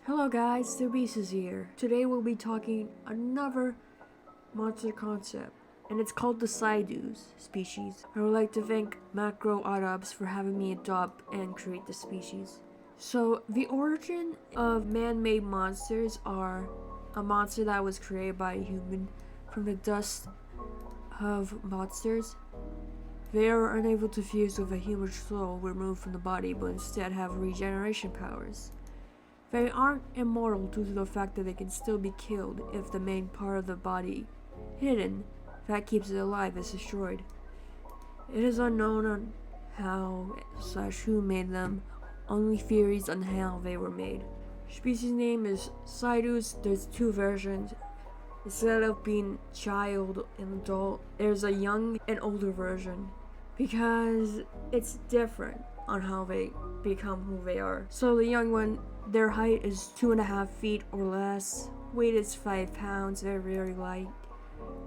Hello guys, the Beast is here. Today we'll be talking another monster concept, and it's called the Psydoos species. I would like to thank Macro Autobs for having me adopt and create the species. So the origin of man-made monsters are a monster that was created by a human from the dust of monsters. They are unable to fuse with a human soul removed from the body, but instead have regeneration powers. They aren't immortal due to the fact that they can still be killed if the main part of the body hidden that keeps it alive is destroyed. It is unknown on how/who made them, only theories on how they were made. Species name is Psydoos. There's two versions. Instead of being child and adult, there's a young and older version because it's different on how they become who they are. So the young one, their height is 2.5 feet or less. Weight is 5 pounds. They're very light.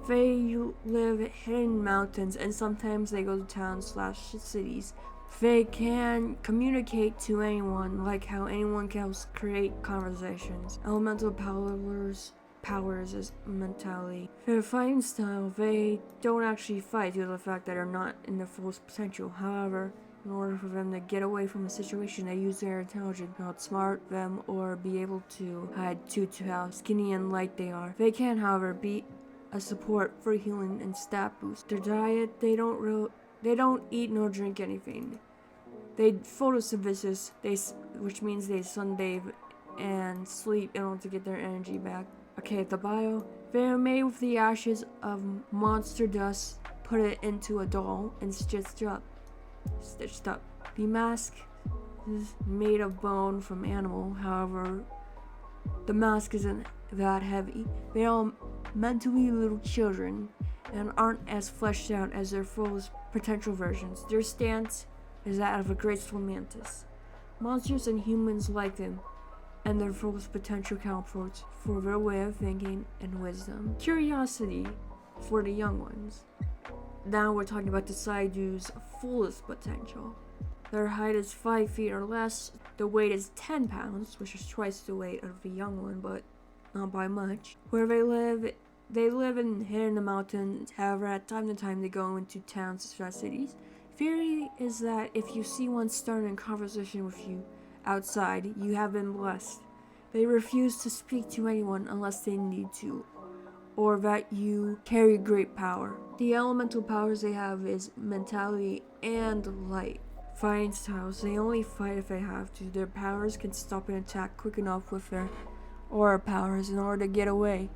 They live hidden in mountains and sometimes they go to towns/cities. They can communicate to anyone, like how anyone can create conversations. Elemental powers is mentality. Their fighting style, they don't actually fight due to the fact that they're not in their fullest potential. However, in order for them to get away from a situation, they use their intelligence to outsmart them or be able to hide due to how skinny and light they are. They can, however, be a support for healing and stat boost. Their diet, they don't eat nor drink anything. They photosynthesis, which means they sunbathe and sleep in order to get their energy back. Okay, the bio. They are made with the ashes of monster dust, put it into a doll, and stitched up. The mask is made of bone from animal, however, the mask isn't that heavy. They are mentally little children and aren't as fleshed out as their fullest potential versions. Their stance is that of a graceful mantis. Monsters and humans like them, and their fullest potential counterparts for their way of thinking and wisdom. Curiosity for the young ones. Now we're talking about the Psydoos' fullest potential. Their height is 5 feet or less. The weight is 10 pounds, which is twice the weight of the young one, but not by much. Where they live in hidden the mountains. However, at time to time they go into towns/cities. Theory is that if you see one starting a conversation with you outside, you have been blessed. They refuse to speak to anyone unless they need to, or that you carry great power. The elemental powers they have is mentality and light. Fighting styles, they only fight if they have to. Their powers can stop an attack quick enough with their aura powers in order to get away.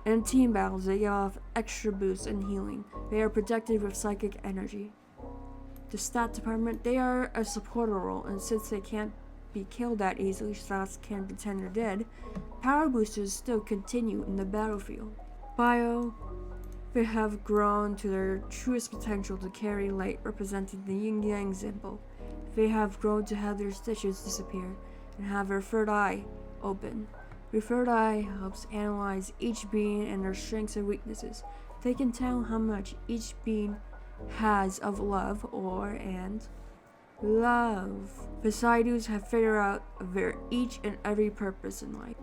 In team battles, they give off extra boosts and healing. They are protected with psychic energy. The stat department, they are a supporter role, and since they can't be killed that easily, stats can pretend they're dead, power boosters still continue in the battlefield. Bio, they have grown to their truest potential to carry light, representing the yin-yang symbol. They have grown to have their stitches disappear and have their third eye open. Their third eye helps analyze each being and their strengths and weaknesses. They can tell how much each being has of love and love. The Psydoos have figured out their each and every purpose in life.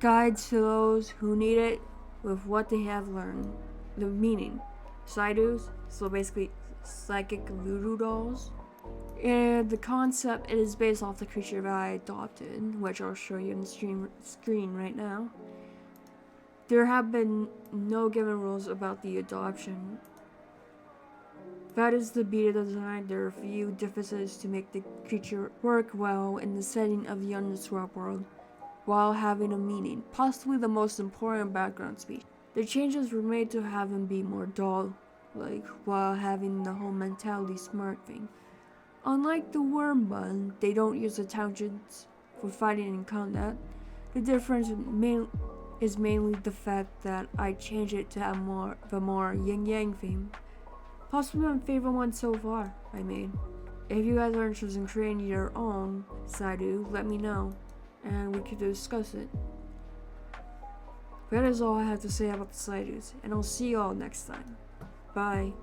Guides to those who need it with what they have learned. The meaning. Psydoos, so basically psychic voodoo dolls. And the concept, it is based off the creature that I adopted, which I'll show you on the screen right now. There have been no given rules about the adoption. That is the beta design. There are a few differences to make the creature work well in the setting of the Underswap world, while having a meaning, possibly the most important background speech. The changes were made to have him be more doll-like, while having the whole mentality smart thing. Unlike the worm bun, they don't use intelligence for fighting in combat. The difference is mainly the fact that I changed it to have the more yin-yang theme. Possibly my favorite one so far I made. If you guys are interested in creating your own Psydoo, let me know, and we could discuss it. That is all I have to say about the Psydoos, and I'll see you all next time. Bye.